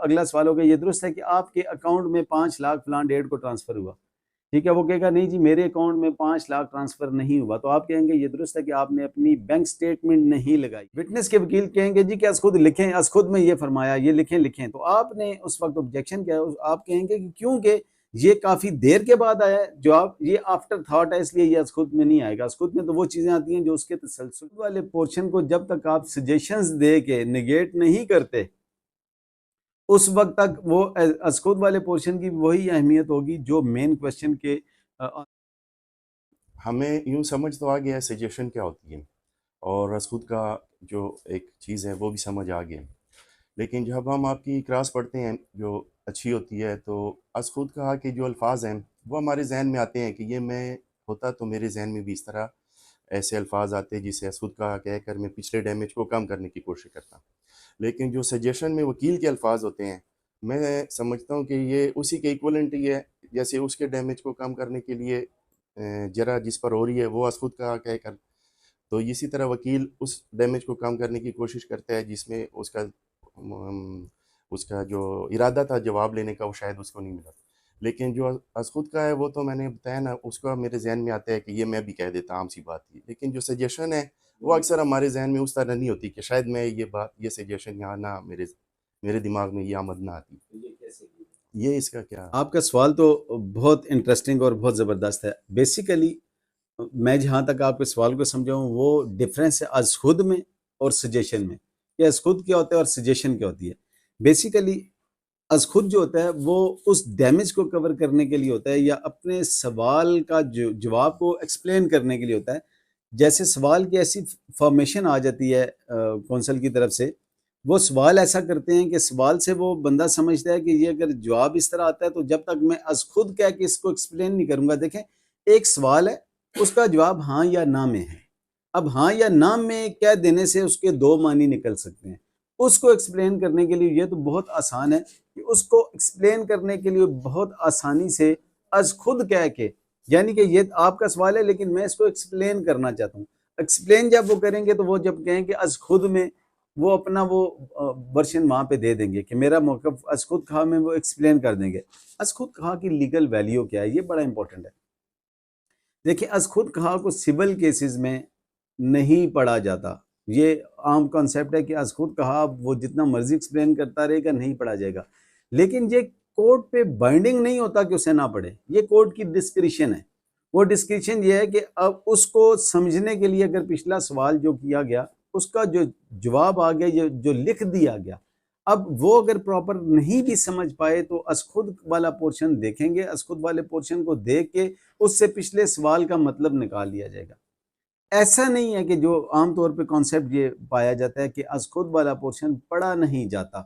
अगला सवाल होगा, ये दुरुस्त है कि आपके अकाउंट में 5 लाख फलां डेट को ट्रांसफ़र हुआ, ठीक है। वो कहेगा नहीं जी मेरे अकाउंट में 5 लाख ट्रांसफ़र नहीं हुआ, तो आप कहेंगे ये दुरुस्त है कि आपने अपनी बैंक स्टेटमेंट नहीं लगाई। विटनेस के वकील कहेंगे जी कि अस खुद लिखें, अस खुद में ये फरमाया, ये लिखें, तो आपने उस वक्त ऑब्जेक्शन किया, आप कहेंगे कि क्योंकि ये काफ़ी देर के बाद आया है जवाब, ये आफ्टर थॉट है, इसलिए ये अस खुद में नहीं आएगा। अस खुद में तो वो चीज़ें आती हैं जो उसके तसलसल वाले पोर्शन को जब तक आप सजेशंस दे के निगेट नहीं करते, उस वक्त तक वो असखुद वाले पोर्शन की वही अहमियत होगी जो मेन क्वेश्चन के हमें यूँ समझ तो आ गया है सजेशन क्या होती है, और असखुद का जो एक चीज़ है वो भी समझ आ गया। लेकिन जब हम आपकी क्लास पढ़ते हैं जो अच्छी होती है, तो असखुद कहा कि जो अल्फाज हैं वो हमारे जहन में आते हैं कि ये मैं होता तो मेरे जहन में भी इस तरह ऐसे अल्फाज आते हैं जिसे असखुद कहा कहकर मैं पिछले डैमेज को कम करने की कोशिश करता। लेकिन जो सजेशन में वकील के अल्फाज होते हैं, मैं समझता हूँ कि ये उसी के इक्वलेंट ही है, जैसे उसके डैमेज को कम करने के लिए जरा जिस पर हो रही है वो असखुद कहा कहकर, तो इसी तरह वकील उस डैमेज को कम करने की कोशिश करता है जिसमें उसका जो इरादा था जवाब लेने का वो शायद उसको नहीं मिला। लेकिन जो असखुद का है वो तो मैंने बताया ना, उसका मेरे जहन में आता है कि ये मैं भी कह देता, आम सी बात थी। लेकिन जो सजेशन है वो अक्सर हमारे जहन में उस तरह नहीं होती कि शायद मैं ये सजेशन यहाँ ना मेरे मेरे दिमाग में ये आमद ना आती। ये इसका क्या? आपका सवाल तो बहुत इंटरेस्टिंग और बहुत ज़बरदस्त है। बेसिकली मैं जहाँ तक आपके सवाल को समझा हूँ वो डिफरेंस है अज़खुद में और सजेशन में, कि अज़खुद क्या होता है और सजेशन क्या होती है। बेसिकली अज़खुद जो होता है वो उस डैमेज को कवर करने के लिए होता है या अपने सवाल का जो जवाब को एक्सप्लेन करने के लिए होता है। जैसे सवाल की ऐसी फॉर्मेशन आ जाती है कौंसल की तरफ से, वो सवाल ऐसा करते हैं कि सवाल से वो बंदा समझता है कि ये अगर जवाब इस तरह आता है तो जब तक मैं अज़खुद कह के इसको एक्सप्लेन नहीं करूँगा। देखें, एक सवाल है, उसका जवाब हाँ या ना में है। अब हाँ या ना में कह देने से उसके दो मानी निकल सकते हैं। उसको एक्सप्लेन करने के लिए ये तो बहुत आसान है कि उसको एक्सप्लेन करने के लिए बहुत आसानी से अज खुद कह के, यानी कि ये आपका सवाल है लेकिन मैं इसको एक्सप्लेन करना चाहता हूँ। एक्सप्लेन जब वो करेंगे तो वो जब कहेंगे अज खुद में, वो अपना वो वर्शन वहाँ पे दे देंगे कि मेरा मौक़िफ़ अज खुद खा में, वो एक्सप्लेन कर देंगे। अज खुद खा की लीगल वैल्यू क्या है, ये बड़ा इंपॉर्टेंट है। देखिए, अज खुद कहा को सिविल केसेस में नहीं पढ़ा जाता। ये आम कॉन्सेप्ट है कि अज खुद कहा वो जितना मर्जी एक्सप्लेन करता रहेगा, नहीं पढ़ा जाएगा। लेकिन ये कोर्ट पे बाइंडिंग नहीं होता कि उसे ना पढ़े, ये कोर्ट की डिस्क्रिशन है। वो डिस्क्रिशन ये है कि अब उसको समझने के लिए अगर पिछला सवाल जो किया गया उसका जो जवाब आ गया, जो लिख दिया गया, अब वो अगर प्रॉपर नहीं भी समझ पाए तो असखुद वाला पोर्शन देखेंगे, असखुद वाले पोर्शन को देख के उससे पिछले सवाल का मतलब निकाल लिया जाएगा। ऐसा नहीं है कि जो आमतौर पे कॉन्सेप्ट ये पाया जाता है कि असखुद वाला पोर्शन पढ़ा नहीं जाता।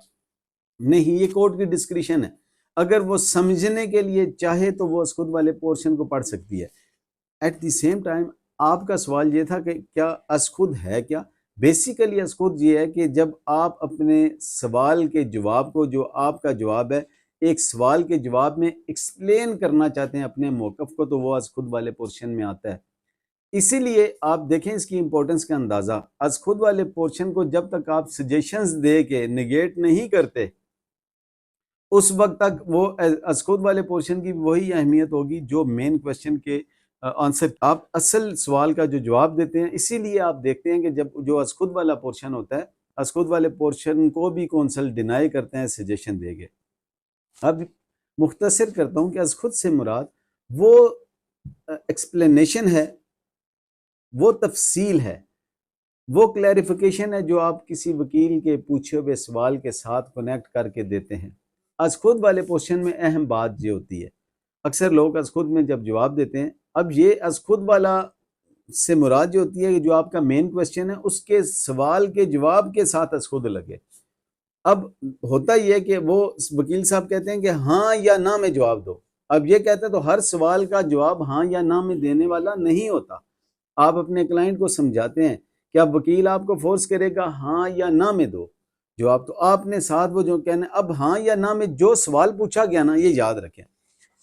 नहीं, ये कोर्ट की डिस्क्रिशन है। अगर वो समझने के लिए चाहे तो वो असखुद वाले पोर्शन को पढ़ सकती है। एट द सेम टाइम आपका सवाल ये था कि क्या असखुद है क्या? बेसिकली असखुद ये है कि जब आप अपने सवाल के जवाब को, जो आपका जवाब है, एक सवाल के जवाब में एक्सप्लेन करना चाहते हैं अपने मौक़िफ़ को, तो वो असखुद वाले पोर्शन में आता है। इसीलिए आप देखें इसकी इंपॉर्टेंस का अंदाज़ा, असखुद वाले पोर्शन को जब तक आप सजेशंस दे के निगेट नहीं करते, उस वक्त तक वो असखुद वाले पोर्शन की वही अहमियत होगी जो मेन क्वेश्चन के आंसर, आप असल सवाल का जो जवाब देते हैं। इसीलिए आप देखते हैं कि जब जो असखुद वाला पोर्शन होता है, असखुद वाले पोर्शन को भी कौंसल डिनाई करते हैं सजेशन देके। अब मुख्तसर करता हूँ कि असखुद से मुराद वो एक्सप्लेनेशन है, वो तफसील है, वो क्लैरिफिकेशन है जो आप किसी वकील के पूछे हुए सवाल के साथ कनेक्ट करके देते हैं। अज़खुद वाले पोर्शन में अहम बात ये होती है, अक्सर लोग अज़खुद में जब जवाब देते हैं, अब ये अज़खुद वाला से मुराद जो होती है कि जो आपका मेन क्वेश्चन है उसके सवाल के जवाब के साथ अज़खुद लगे। अब होता यह है कि वो वकील साहब कहते हैं कि हाँ या ना में जवाब दो। अब ये कहते हैं तो हर सवाल का जवाब हाँ या ना में देने वाला नहीं होता। आप अपने क्लाइंट को समझाते हैं कि अब वकील आपको फोर्स करेगा हाँ या ना में दो जवाब, तो आपने साथ वो जो कहना, अब हाँ या ना में जो सवाल पूछा गया ना, ये याद रखें,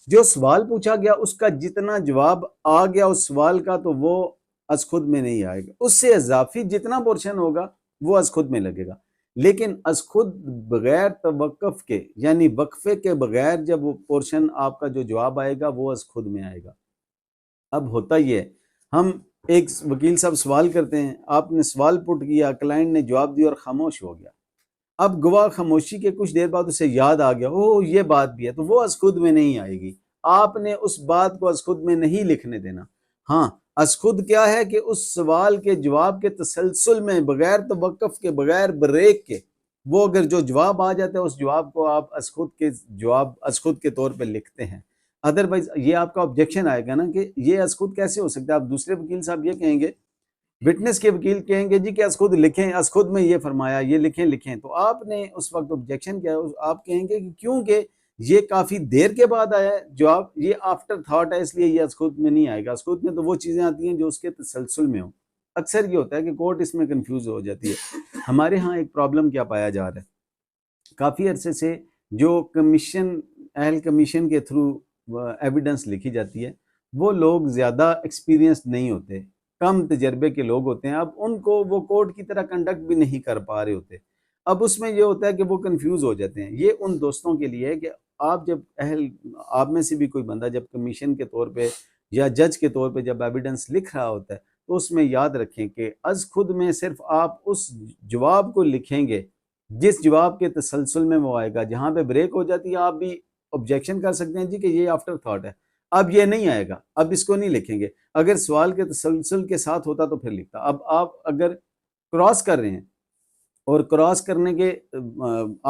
जो सवाल पूछा गया उसका जितना जवाब आ गया उस सवाल का, तो वो अज़खुद में नहीं आएगा। उससे इजाफी जितना पोर्शन होगा वो अज़खुद में लगेगा। लेकिन अज खुद बगैर तवक्कुफ के यानी वक्फे के बगैर जब वो पोर्शन आपका जो जवाब आएगा वो अज खुद में आएगा। अब होता ही है, हम एक वकील साहब सवाल करते हैं, आपने सवाल पुट किया, क्लाइंट ने जवाब दिया और खामोश हो गया। अब गवाह खामोशी के कुछ देर बाद उसे याद आ गया, ओह ये बात भी है, तो वो अज खुद में नहीं आएगी। आपने उस बात को अज खुद में नहीं लिखने देना। हाँ, अज खुद क्या है कि उस सवाल के जवाब के तसलसल में बगैर तवक्कुफ के, बगैर ब्रेक के, वो अगर जो जवाब आ जाता है उस जवाब को आप अज खुद के जवाब अज खुद के तौर पर लिखते हैं। अदरवाइज ये आपका ऑब्जेक्शन आएगा ना कि ये अज खुद कैसे हो सकता है। आप दूसरे वकील साहब ये कहेंगे, विटनेस के वकील कहेंगे जी कि अज खुद लिखें, अज खुद में ये फरमाया, ये लिखें, तो आपने उस वक्त ऑब्जेक्शन किया, आप कहेंगे कि क्योंकि ये काफी देर के बाद आया है जवाब, ये आफ्टर थॉट है, इसलिए ये अज खुद में नहीं आएगा। अज खुद में तो वो चीजें आती हैं जो उसके तसलसल में हो। अक्सर ये होता है कि कोर्ट इसमें कंफ्यूज हो जाती है। हमारे यहाँ एक प्रॉब्लम क्या पाया जा रहा है, काफी अरसे से जो अहल कमीशन के थ्रू एविडेंस लिखी जाती है, वो लोग ज्यादा एक्सपीरियंस नहीं होते, कम तजर्बे के लोग होते हैं। अब उनको वो कोर्ट की तरह कंडक्ट भी नहीं कर पा रहे होते। अब उसमें ये होता है कि वो कंफ्यूज हो जाते हैं। ये उन दोस्तों के लिए है कि आप जब आप में से भी कोई बंदा जब कमीशन के तौर पे या जज के तौर पे जब एविडेंस लिख रहा होता है, तो उसमें याद रखें कि अज खुद में सिर्फ आप उस जवाब को लिखेंगे जिस जवाब के तसलसल में वो आएगा। जहाँ पे ब्रेक हो जाती है आप भी ऑब्जेक्शन कर सकते हैं जी कि ये आफ्टर थॉट है, अब ये नहीं आएगा, अब इसको नहीं लिखेंगे। अगर सवाल के तसलसल के साथ होता तो फिर लिखता। अब आप अगर क्रॉस कर रहे हैं और क्रॉस करने के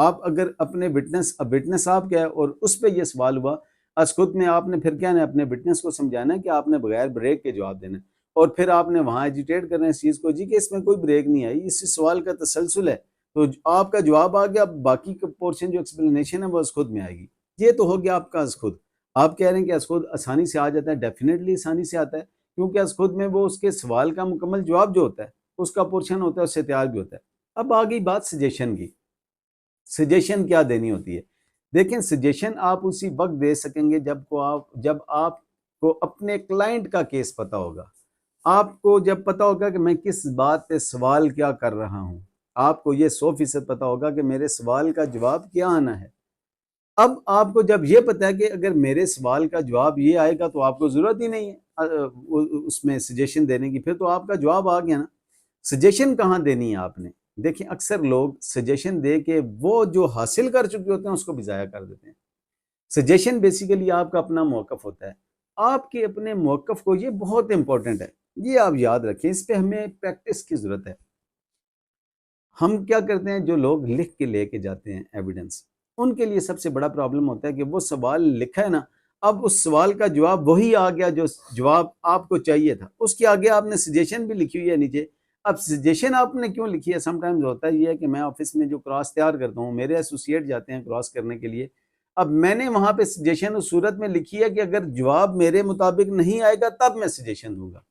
आप अगर अपने विटनेस आप क्या है और उस पर यह सवाल हुआ, आज खुद में आपने फिर क्या है, अपने विटनेस को समझाना है कि आपने बगैर ब्रेक के जवाब देना है, और फिर आपने वहां एजिटेट करना है इस चीज को जी कि इसमें कोई ब्रेक नहीं आई, इस सवाल का तसलसल है, तो आपका जवाब आ गया, बाकी का पोर्शन जो एक्सप्लेनेशन है वो आज खुद में आएगी। ये तो हो गया आपका आज खुद। आप कह रहे हैं कि आज खुद आसानी से आ जाता है, डेफिनेटली आसानी से आता है, क्योंकि आज खुद में वो उसके सवाल का मुकम्मल जवाब जो होता है उसका पोर्शन होता है, उससे तैयार भी होता है। अब आ गई बात सजेशन की। सजेशन क्या देनी होती है? देखें, सजेशन आप उसी वक्त दे सकेंगे जब आपको अपने क्लाइंट का केस पता होगा, आपको जब पता होगा कि मैं किस बात पे सवाल क्या कर रहा हूं, आपको ये 100% पता होगा कि मेरे सवाल का जवाब क्या आना है। अब आपको जब ये पता है कि अगर मेरे सवाल का जवाब ये आएगा तो आपको जरूरत ही नहीं है उसमें सजेशन देने की, फिर तो आपका जवाब आ गया ना। सजेशन कहाँ देनी है आपने? देखिए, अक्सर लोग सजेशन दे के वो जो हासिल कर चुके होते हैं उसको भी ज़ाया कर देते हैं। सजेशन बेसिकली आपका अपना मौक़िफ़ होता है, आपके अपने मौक़िफ़ को, ये बहुत इंपॉर्टेंट है, ये आप याद रखें, इस पे हमें प्रैक्टिस की ज़रूरत है। हम क्या करते हैं, जो लोग लिख के लेके जाते हैं एविडेंस, उनके लिए सबसे बड़ा प्रॉब्लम होता है कि वो सवाल लिखा है ना, अब उस सवाल का जवाब वही आ गया जो जवाब आपको चाहिए था, उसके आगे आपने सजेशन भी लिखी हुई है नीचे। अब सजेशन आपने क्यों लिखी है? समटाइम्स होता ही है कि मैं ऑफिस में जो क्रॉस तैयार करता हूँ, मेरे एसोसिएट जाते हैं क्रॉस करने के लिए, अब मैंने वहां पे सजेशन उस सूरत में लिखी है कि अगर जवाब मेरे मुताबिक नहीं आएगा तब मैं सजेशन दूंगा।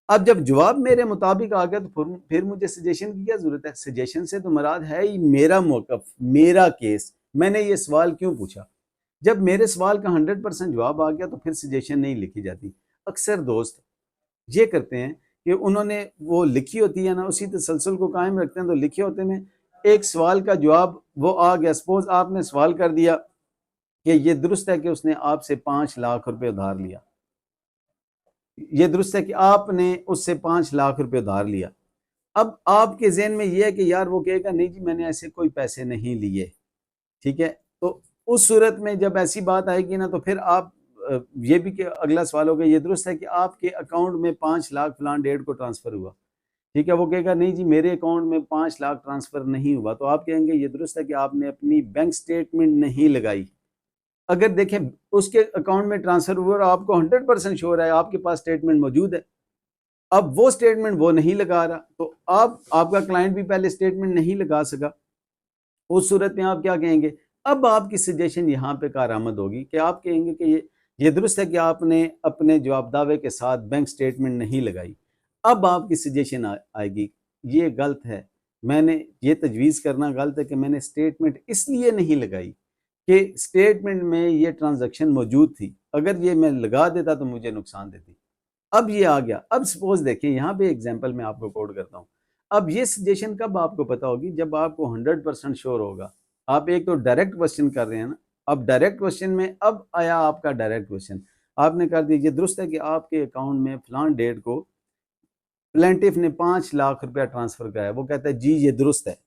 अब जब जवाब मेरे मुताबिक आ गया तो फिर मुझे सजेशन की क्या जरूरत है? सजेशन से तो मुराद है ही मेरा मौकफ, मेरा केस, मैंने ये सवाल क्यों पूछा। जब मेरे सवाल का 100% जवाब आ गया तो फिर सजेशन नहीं लिखी जाती। अक्सर दोस्त ये करते हैं कि उन्होंने वो लिखी होती है ना, उसी तसलसल को कायम रखते हैं, तो लिखे होते हैं एक सवाल का जवाब वो आ गया। सपोज आपने सवाल कर दिया कि ये दुरुस्त है कि उसने आपसे 5 लाख रुपए उधार लिया, ये दुरुस्त है कि आपने उससे 5 लाख रुपए उधार लिया। अब आपके जहन में ये है कि यार वो कहेगा नहीं जी मैंने ऐसे कोई पैसे नहीं लिए, ठीक है। तो उस सूरत में जब ऐसी बात आएगी ना तो फिर आप ये भी कि अगला सवाल होगा, ये दुरुस्त है कि आपके अकाउंट में 5 लाख फलान डेट को ट्रांसफर हुआ, ठीक है। वो कहेगा नहीं जी मेरे अकाउंट में 5 लाख ट्रांसफर नहीं हुआ, तो आप कहेंगे ये दुरुस्त है कि आपने अपनी बैंक स्टेटमेंट नहीं लगाई। अगर देखें उसके अकाउंट में ट्रांसफर हुआ और आपको 100% श्योर है, आपके पास स्टेटमेंट मौजूद है, अब वो स्टेटमेंट वो नहीं लगा रहा, तो आपका क्लाइंट भी पहले स्टेटमेंट नहीं लगा सका, उस सूरत में आप क्या कहेंगे? अब आपकी सजेशन यहाँ पे कारआमद होगी कि आप कहेंगे कि ये दुरुस्त है कि आपने अपने जवाब दावे के साथ बैंक स्टेटमेंट नहीं लगाई। अब आपकी सजेशन आएगी, ये गलत है, मैंने ये तजवीज़ करना गलत है कि मैंने स्टेटमेंट इसलिए नहीं लगाई कि स्टेटमेंट में ये ट्रांजैक्शन मौजूद थी, अगर ये मैं लगा देता तो मुझे नुकसान देती। अब ये आ गया। अब सपोज देखिए यहाँ पे एग्जांपल मैं आपको कोड करता हूँ। अब ये सजेशन कब आपको पता होगी, जब आपको 100% श्योर होगा। आप एक तो डायरेक्ट क्वेश्चन कर रहे हैं ना, अब डायरेक्ट क्वेश्चन में अब आया आपका डायरेक्ट क्वेश्चन, आपने कर दिया ये दुरुस्त है कि आपके अकाउंट में फलान डेट को प्लेंटिफ ने 5 लाख रुपया ट्रांसफर कराया, वो कहता है जी ये दुरुस्त है,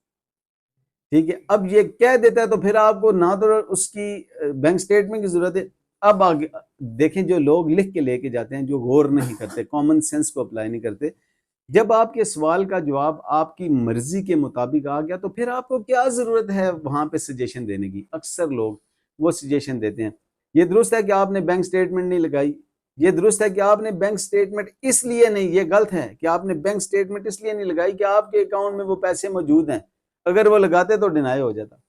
ठीक है। अब ये कह देता है तो फिर आपको ना तो उसकी बैंक स्टेटमेंट की जरूरत है। अब आगे देखें, जो लोग लिख के लेके जाते हैं, जो गौर नहीं करते, कॉमन सेंस को अप्लाई नहीं करते, जब आपके सवाल का जवाब आपकी मर्जी के मुताबिक आ गया तो फिर आपको क्या जरूरत है वहां पे सजेशन देने की। अक्सर लोग वो सजेशन देते हैं, ये दुरुस्त है कि आपने बैंक स्टेटमेंट नहीं लगाई, ये दुरुस्त है कि आपने बैंक स्टेटमेंट इसलिए नहीं, ये गलत है कि आपने बैंक स्टेटमेंट इसलिए नहीं लगाई कि आपके अकाउंट में वो पैसे मौजूद हैं, अगर वो लगाते तो डिनाई हो जाता।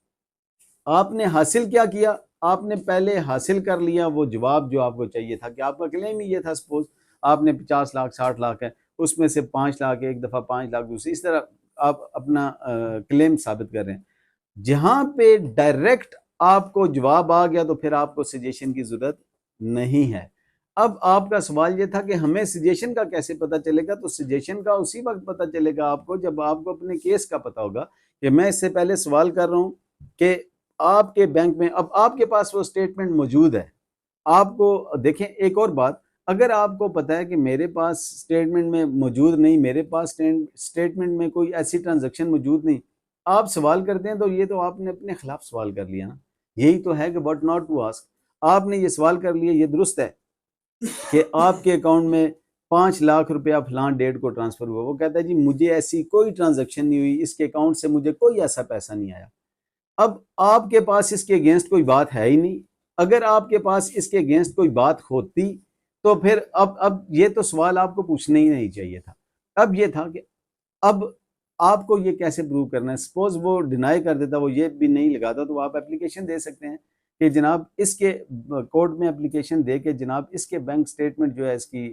आपने हासिल क्या किया, आपने पहले हासिल कर लिया वो जवाब जो आपको चाहिए था, कि आपका क्लेम ही ये था, सपोज आपने 50 लाख 60 लाख है, उसमें से 5 लाख एक दफ़ा, 5 लाख दूसरी, इस तरह आप अपना क्लेम साबित कर रहे हैं। जहां पे डायरेक्ट आपको जवाब आ गया तो फिर आपको सजेशन की जरूरत नहीं है। अब आपका सवाल ये था कि हमें सजेशन का कैसे पता चलेगा, तो सजेशन का उसी वक्त पता चलेगा आपको जब आपको अपने केस का पता होगा कि मैं इससे पहले सवाल कर रहा हूं कि आपके बैंक में अब आपके पास वो स्टेटमेंट मौजूद है। आपको देखें एक और बात, अगर आपको पता है कि मेरे पास स्टेटमेंट में मौजूद नहीं, मेरे पास स्टेटमेंट में कोई ऐसी ट्रांजैक्शन मौजूद नहीं, आप सवाल करते हैं तो ये तो आपने अपने खिलाफ सवाल कर लिया ना। यही तो है कि बट नॉट टू आस्क, आपने ये सवाल कर लिया, ये दुरुस्त है कि आपके अकाउंट में 5 लाख रुपया फलान डेट को ट्रांसफर हुआ, वो कहता है जी मुझे ऐसी कोई ट्रांजैक्शन नहीं हुई, इसके अकाउंट से मुझे कोई ऐसा पैसा नहीं आया। अब आपके पास इसके अगेंस्ट कोई बात है ही नहीं। अगर आपके पास इसके अगेंस्ट कोई बात होती तो फिर अब ये तो सवाल आपको पूछना ही नहीं चाहिए था। अब ये था कि अब आपको ये कैसे प्रूव करना है। सपोज वो डिनाई कर देता, वो ये भी नहीं लगाता, तो आप एप्लीकेशन दे सकते हैं कि जनाब इसके कोर्ट में एप्लीकेशन दे के जनाब इसके बैंक स्टेटमेंट जो है, इसकी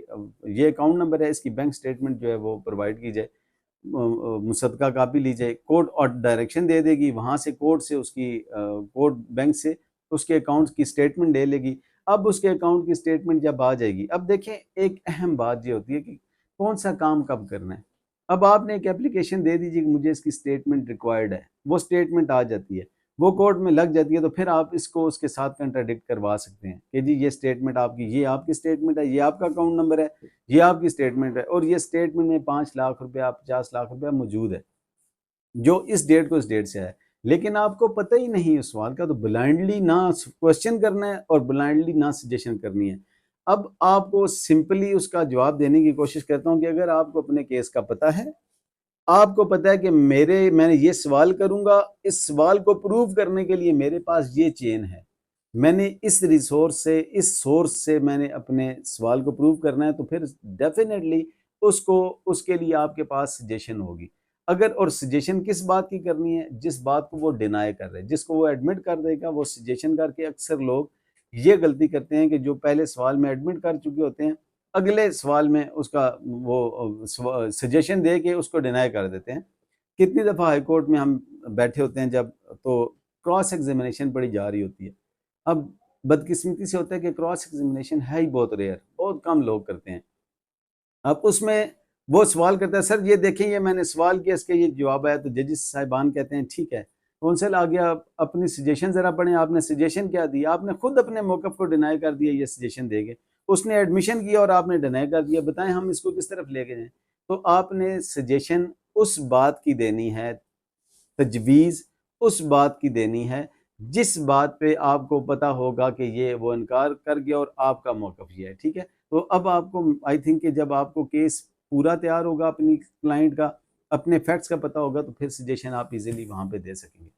ये अकाउंट नंबर है, इसकी बैंक स्टेटमेंट जो है वो प्रोवाइड की जाए, मुसद्दका कापी ली जाए, कोर्ट और डायरेक्शन दे देगी, वहाँ से कोर्ट से उसकी कोर्ट बैंक से उसके अकाउंट की स्टेटमेंट ले लेगी। अब उसके अकाउंट की स्टेटमेंट जब आ जाएगी, अब देखें एक अहम बात ये होती है कि कौन सा काम कब करना है। अब आपने एक एप्लीकेशन दे दीजिए कि मुझे इसकी स्टेटमेंट रिक्वायर्ड है, वो स्टेटमेंट आ जाती है, वो कोर्ट में लग जाती है, तो फिर आप इसको उसके साथ कंट्राडिक्ट करवा सकते हैं कि जी ये स्टेटमेंट आपकी, ये आपकी स्टेटमेंट है, ये आपका अकाउंट नंबर है, ये आपकी स्टेटमेंट है, और ये स्टेटमेंट में 5 लाख रुपया 50 लाख रुपया मौजूद है जो इस डेट को इस डेट से है। लेकिन आपको पता ही नहीं उस सवाल का, तो ब्लाइंडली ना क्वेश्चन करना है और ब्लाइंडली ना सजेशन करनी है। अब आपको सिंपली उसका जवाब देने की कोशिश करता हूँ कि अगर आपको अपने केस का पता है, आपको पता है कि मैंने ये सवाल करूंगा, इस सवाल को प्रूव करने के लिए मेरे पास ये चेन है, मैंने इस रिसोर्स से, इस सोर्स से मैंने अपने सवाल को प्रूव करना है, तो फिर डेफिनेटली उसको उसके लिए आपके पास सजेशन होगी। अगर और सजेशन किस बात की करनी है, जिस बात को वो डिनाई कर रहे हैं, जिसको वो एडमिट कर देगा वो सजेशन करके। अक्सर लोग ये गलती करते हैं कि जो पहले सवाल में एडमिट कर चुके होते हैं, अगले सवाल में उसका वो सजेशन दे के उसको डिनाई कर देते हैं। कितनी दफ़ा हाई कोर्ट में हम बैठे होते हैं जब, तो क्रॉस एग्जामिनेशन पढ़ी जा रही होती है। अब बदकिस्मती से होता है कि क्रॉस एग्जामिनेशन है ही बहुत रेयर, बहुत कम लोग करते हैं। अब उसमें वो सवाल करता है, सर ये देखें ये मैंने सवाल किया, इसके ये जवाब आया, तो जजिस साहिबान कहते हैं ठीक है, कौंसल आ गया, अपनी सजेशन ज़रा पढ़ें, आपने सजेशन क्या दिया, आपने खुद अपने मौक़िफ़ को डिनाई कर दिया ये सजेशन देंगे, उसने एडमिशन किया और आपने डिनाई कर दिया, बताएं हम इसको किस तरफ लेके जाएं। तो आपने सजेशन उस बात की देनी है, तजवीज़ उस बात की देनी है जिस बात पे आपको पता होगा कि ये वो इनकार कर गया और आपका मौक़िफ़ ये है, ठीक है। तो अब आपको आई थिंक कि जब आपको केस पूरा तैयार होगा, अपनी क्लाइंट का अपने फैक्ट्स का पता होगा, तो फिर सजेशन आप इजीली वहाँ पे दे सकेंगे।